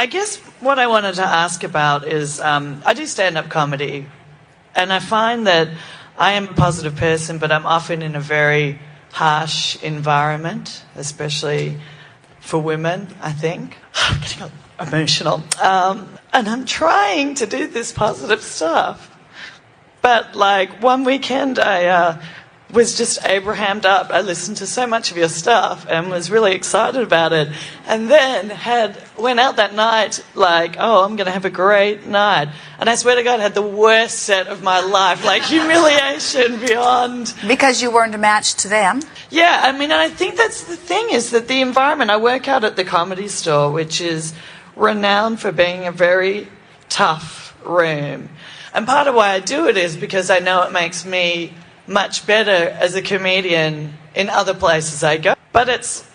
I guess what I wanted to ask about is I do stand-up comedy, and I find that I am a positive person, but I'm often in a very harsh environment, especially for women, I think. I'm getting emotional. And I'm trying to do this positive stuff. But, like, one weekend I was just Abrahammed up. I listened to so much of your stuff and was really excited about it. And then went out that night like, oh, I'm going to have a great night. And I swear to God, I had the worst set of my life, like humiliation beyond. Because you weren't a match to them? Yeah, I mean, and I think that's the thing, is that the environment, I work out at the Comedy Store, which is renowned for being a very tough room. And part of why I do it is because I know it makes me much better as a comedian in other places I go. But it's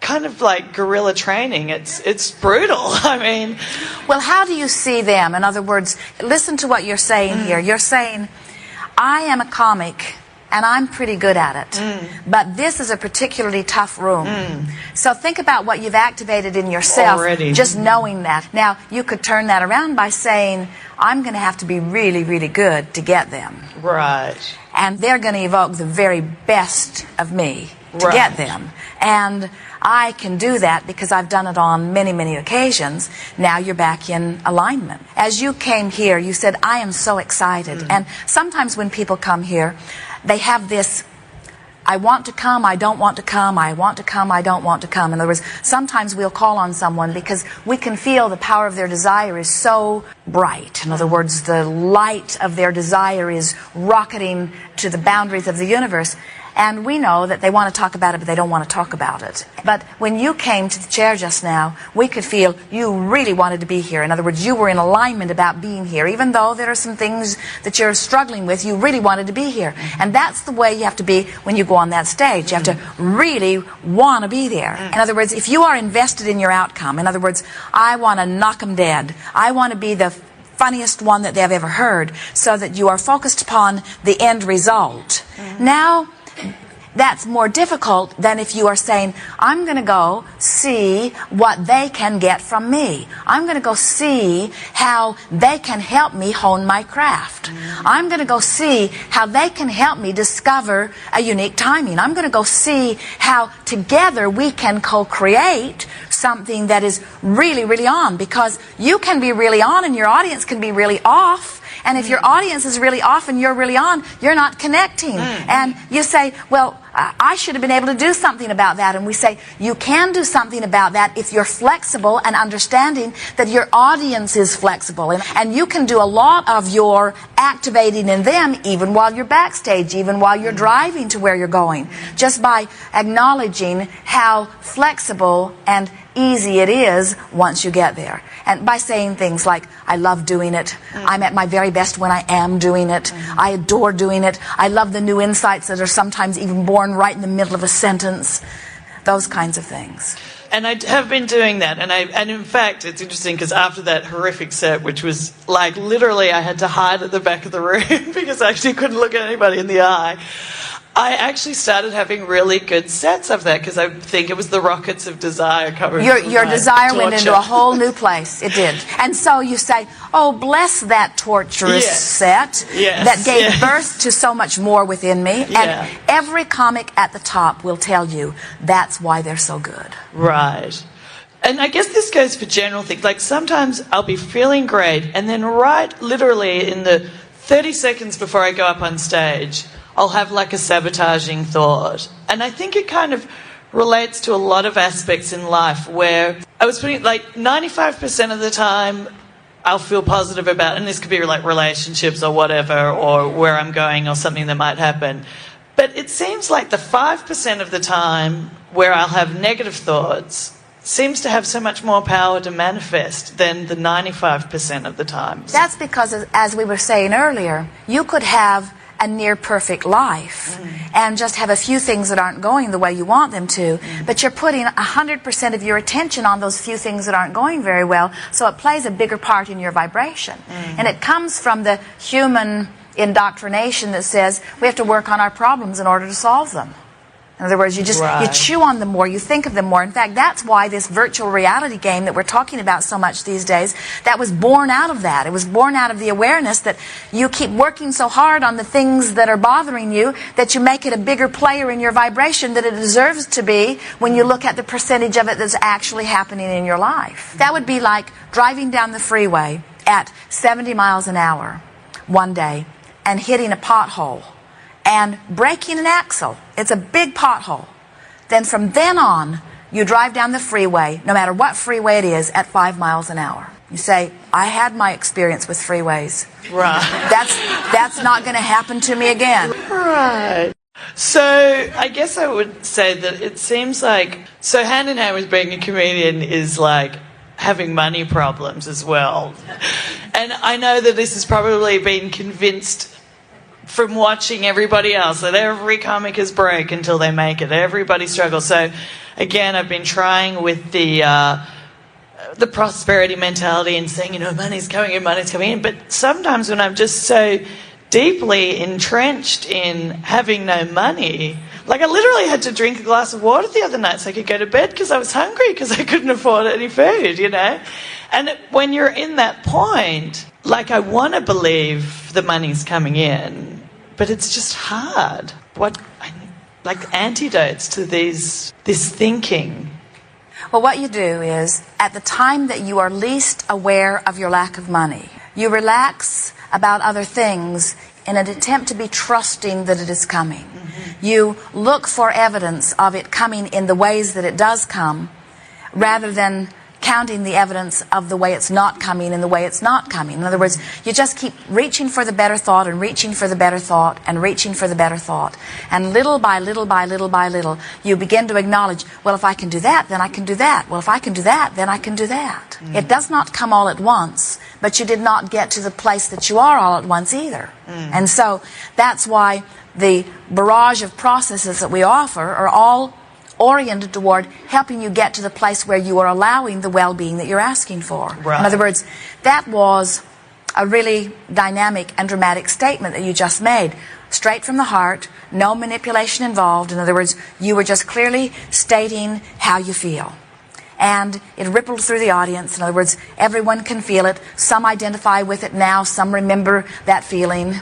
kind of like guerrilla training. It's brutal. I mean... Well, how do you see them? In other words, listen to what you're saying here. You're saying, I am a comic and I'm pretty good at it. But this is a particularly tough room. So think about what you've activated in yourself already, just knowing that. Now, you could turn that around by saying, I'm going to have to be really, really good to get them. Right. And they're going to evoke the very best of me to get them. And I can do that because I've done it on many, many occasions. Now you're back in alignment. As you came here, you said, I am so excited. And sometimes when people come here, they have this, I want to come, I don't want to come, I want to come, I don't want to come. In other words, sometimes we'll call on someone because we can feel the power of their desire is so bright. In other words, the light of their desire is rocketing to the boundaries of the universe. And we know that they want to talk about it, but they don't want to talk about it. But when you came to the chair just now, we could feel you really wanted to be here. In other words, you were in alignment about being here. Even though there are some things that you're struggling with, you really wanted to be here. And that's the way you have to be when you go on that stage. You have to really want to be there. In other words, if you are invested in your outcome, in other words, I want to knock them dead. I want to be the funniest one that they've ever heard, so that you are focused upon the end result. Now, that's more difficult than if you are saying, I'm going to go see what they can get from me. I'm going to go see how they can help me hone my craft. I'm going to go see how they can help me discover a unique timing. I'm going to go see how together we can co-create something that is really, really on. Because you can be really on and your audience can be really off. And if your audience is really off and you're really on, you're not connecting. And you say, well, I should have been able to do something about that. And we say, you can do something about that if you're flexible and understanding that your audience is flexible. And you can do a lot of your activating in them even while you're backstage, even while you're driving to where you're going, just by acknowledging how flexible and easy it is once you get there. And by saying things like, I love doing it, I'm at my very best when I am doing it, I adore doing it, I love the new insights that are sometimes even born right in the middle of a sentence, those kinds of things. And I have been doing that, and in fact, it's interesting because after that horrific set, which was like literally I had to hide at the back of the room because I actually couldn't look at anybody in the eye, I actually started having really good sets of that because I think it was the rockets of desire coming. Your desire went into a whole new place. It did. And so you say, oh, bless that torturous set that gave birth to so much more within me. And every comic at the top will tell you that's why they're so good. Right. And I guess this goes for general things. Like sometimes I'll be feeling great and then right literally in the 30 seconds before I go up on stage, I'll have like a sabotaging thought. And I think it kind of relates to a lot of aspects in life where I was putting like 95% of the time I'll feel positive about, and this could be like relationships or whatever, or where I'm going or something that might happen. But it seems like the 5% of the time where I'll have negative thoughts seems to have so much more power to manifest than the 95% of the time. That's because, as we were saying earlier, you could have a near perfect life and just have a few things that aren't going the way you want them to, but you're putting 100% of your attention on those few things that aren't going very well, so it plays a bigger part in your vibration. And it comes from the human indoctrination that says we have to work on our problems in order to solve them. In other words, you chew on them more, you think of them more. In fact, that's why this virtual reality game that we're talking about so much these days, that was born out of that. It was born out of the awareness that you keep working so hard on the things that are bothering you that you make it a bigger player in your vibration than it deserves to be when you look at the percentage of it that's actually happening in your life. That would be like driving down the freeway at 70 miles an hour one day and hitting a pothole and breaking an axle. It's a big pothole. Then from then on, you drive down the freeway, no matter what freeway it is, at 5 miles an hour. You say, I had my experience with freeways. Right. That's not going to happen to me again. Right. So I guess I would say that it seems like, so hand in hand with being a comedian is like having money problems as well. And I know that this has probably been convinced from watching everybody else that every comic is broke until they make it. Everybody struggles. So again, I've been trying with the prosperity mentality and saying, money's coming in. But sometimes when I'm just so deeply entrenched in having no money, like I literally had to drink a glass of water the other night so I could go to bed because I was hungry because I couldn't afford any food, And when you're in that point, like I want to believe the money's coming in, but it's just hard. Like antidotes to this thinking? Well, what you do is, at the time that you are least aware of your lack of money, you relax about other things in an attempt to be trusting that it is coming. Mm-hmm. You look for evidence of it coming in the ways that it does come, rather than counting the evidence of the way it's not coming and the way it's not coming. In other words, you just keep reaching for the better thought and reaching for the better thought and reaching for the better thought. And little by little by little by little, you begin to acknowledge, well, if I can do that, then I can do that. Well, if I can do that, then I can do that. Mm. It does not come all at once, but you did not get to the place that you are all at once either. Mm. And so that's why the barrage of processes that we offer are all oriented toward helping you get to the place where you are allowing the well-being that you're asking for. Right. In other words, that was a really dynamic and dramatic statement that you just made. Straight from the heart, no manipulation involved. In other words, you were just clearly stating how you feel. And it rippled through the audience. In other words, everyone can feel it. Some identify with it now, some remember that feeling.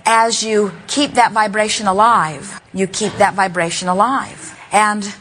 As you keep that vibration alive, you keep that vibration alive. And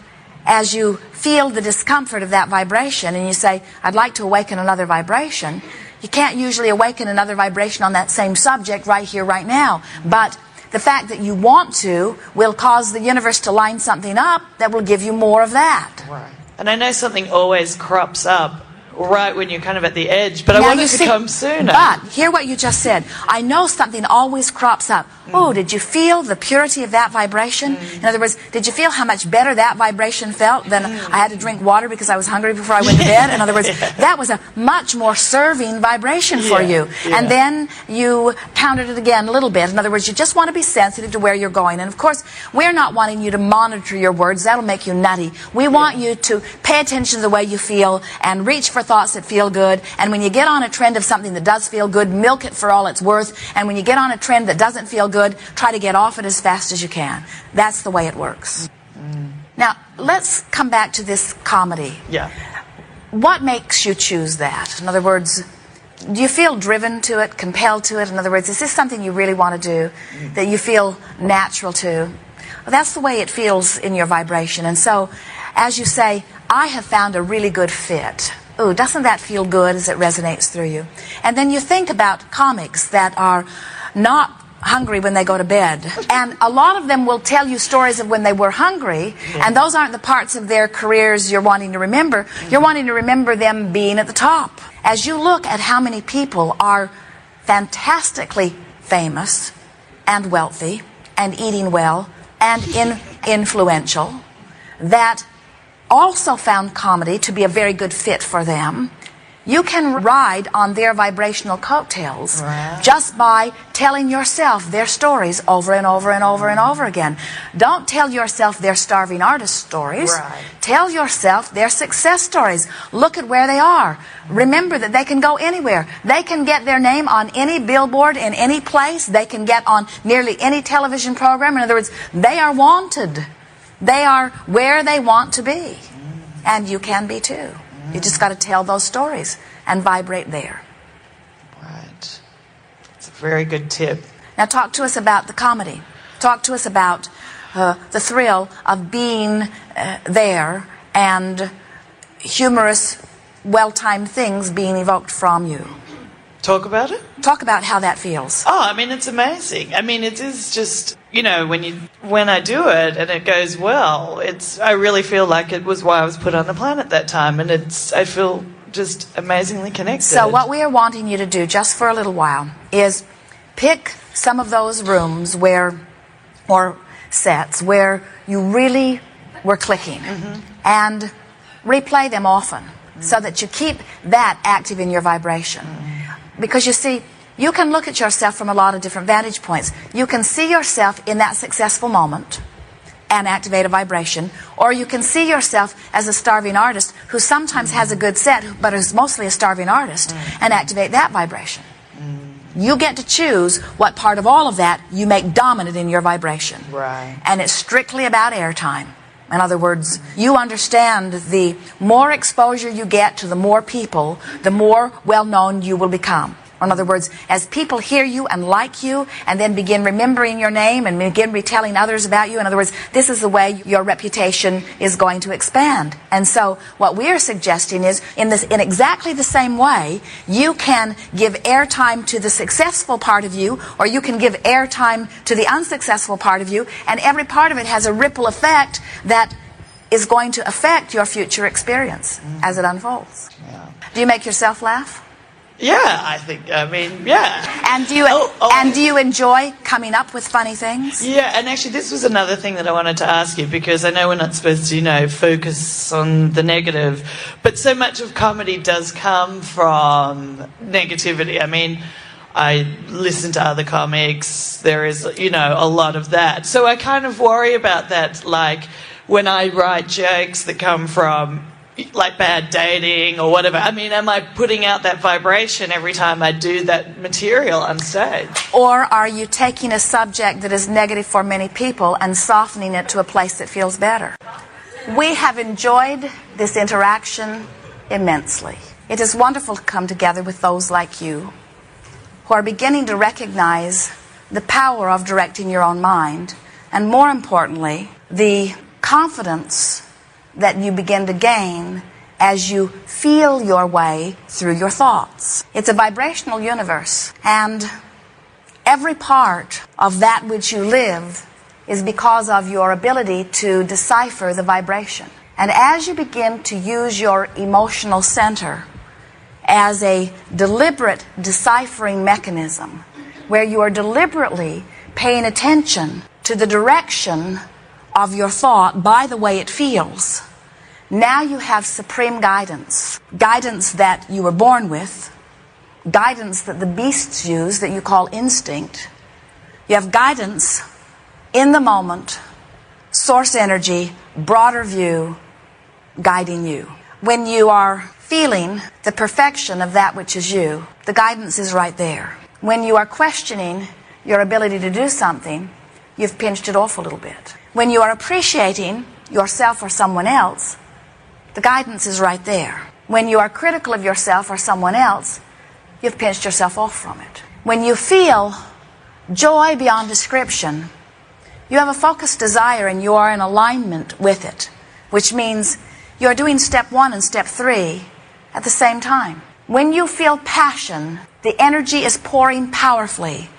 as you feel the discomfort of that vibration and you say, I'd like to awaken another vibration, you can't usually awaken another vibration on that same subject right here, right now. But the fact that you want to will cause the universe to line something up that will give you more of that. Right. And I know something always crops up right when you're kind of at the edge, but I want it to come sooner. But hear what you just said. I know something always crops up. Oh, did you feel the purity of that vibration? In other words, did you feel how much better that vibration felt than I had to drink water because I was hungry before I went to bed? In other words, that was a much more serving vibration for you. Yeah. And then you pounded it again a little bit. In other words, you just want to be sensitive to where you're going. And of course, we're not wanting you to monitor your words. That'll make you nutty. We want you to pay attention to the way you feel and reach for thoughts that feel good. And when you get on a trend of something that does feel good, milk it for all it's worth. And when you get on a trend that doesn't feel good, try to get off it as fast as you can. That's the way it works. Now, let's come back to this comedy. Yeah. What makes you choose that? In other words, do you feel driven to it, compelled to it? In other words, is this something you really want to do, that you feel natural to? Well, that's the way it feels in your vibration. And so, as you say, I have found a really good fit. Ooh, doesn't that feel good as it resonates through you? And then you think about comics that are not hungry when they go to bed. And a lot of them will tell you stories of when they were hungry, and those aren't the parts of their careers you're wanting to remember. You're wanting to remember them being at the top. As you look at how many people are fantastically famous and wealthy and eating well and influential, that also found comedy to be a very good fit for them, you can ride on their vibrational coattails just by telling yourself their stories over and over and over and over again. Don't tell yourself their starving artist stories. Tell yourself their success stories. Look at where they are. Remember that they can go anywhere. They can get their name on any billboard in any place. They can get on nearly any television program. In other words, they are wanted. They are where they want to be. And you can be too. You just got to tell those stories and vibrate there. Right. It's a very good tip. Now talk to us about the comedy. Talk to us about the thrill of being there and humorous, well-timed things being evoked from you. Talk about it? Talk about how that feels. Oh, I mean, it's amazing. I mean, it is just, you know, when I do it and it goes well, I really feel like it was why I was put on the planet that time, and I feel just amazingly connected. So what we are wanting you to do just for a little while is pick some of those rooms or sets where you really were clicking, and replay them often so that you keep that active in your vibration. Because you see, you can look at yourself from a lot of different vantage points. You can see yourself in that successful moment and activate a vibration, or you can see yourself as a starving artist who sometimes has a good set but is mostly a starving artist and activate that vibration. You get to choose what part of all of that you make dominant in your vibration. Right. And it's strictly about airtime. In other words, you understand the more exposure you get to the more people, the more well-known you will become. In other words, as people hear you and like you and then begin remembering your name and begin retelling others about you, in other words, this is the way your reputation is going to expand. And so what we are suggesting is in exactly the same way, you can give airtime to the successful part of you, or you can give airtime to the unsuccessful part of you, and every part of it has a ripple effect that is going to affect your future experience as it unfolds. Yeah. Do you make yourself laugh? Yeah, I mean, yeah. And do you enjoy coming up with funny things? Yeah, and actually this was another thing that I wanted to ask you, because I know we're not supposed to, you know, focus on the negative, but so much of comedy does come from negativity. I mean, I listen to other comics, there is, you know, a lot of that. So I kind of worry about that, like when I write jokes that come from like bad dating or whatever. I mean, am I putting out that vibration every time I do that material on stage? Or are you taking a subject that is negative for many people and softening it to a place that feels better? We have enjoyed this interaction immensely. It is wonderful to come together with those like you who are beginning to recognize the power of directing your own mind, and more importantly, the confidence that you begin to gain as you feel your way through your thoughts. It's a vibrational universe, and every part of that which you live is because of your ability to decipher the vibration. And as you begin to use your emotional center as a deliberate deciphering mechanism, where you are deliberately paying attention to the direction of your thought by the way it feels, now you have supreme guidance. Guidance that you were born with, guidance that the beasts use that you call instinct. You have guidance in the moment, source energy, broader view, guiding you. When you are feeling the perfection of that which is you, the guidance is right there. When you are questioning your ability to do something, you've pinched it off a little bit. When you are appreciating yourself or someone else, the guidance is right there. When you are critical of yourself or someone else, you've pinched yourself off from it. When you feel joy beyond description, you have a focused desire and you are in alignment with it, which means you're doing step 1 and step 3 at the same time. When you feel passion, the energy is pouring powerfully.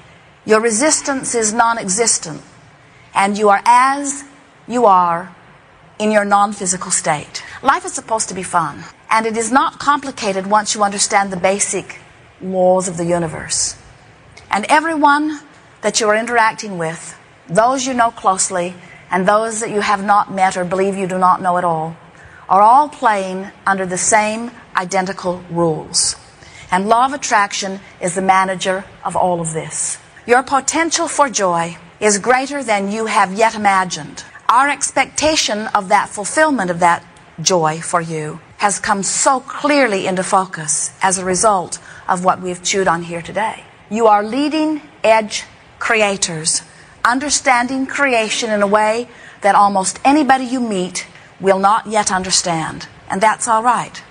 Your resistance is non-existent, and you are as you are in your non-physical state. Life is supposed to be fun, and it is not complicated once you understand the basic laws of the universe. And everyone that you are interacting with, those you know closely and those that you have not met or believe you do not know at all, are all playing under the same identical rules. And law of attraction is the manager of all of this. Your potential for joy is greater than you have yet imagined. Our expectation of that fulfillment of that joy for you has come so clearly into focus as a result of what we've chewed on here today. You are leading edge creators, understanding creation in a way that almost anybody you meet will not yet understand. And that's all right.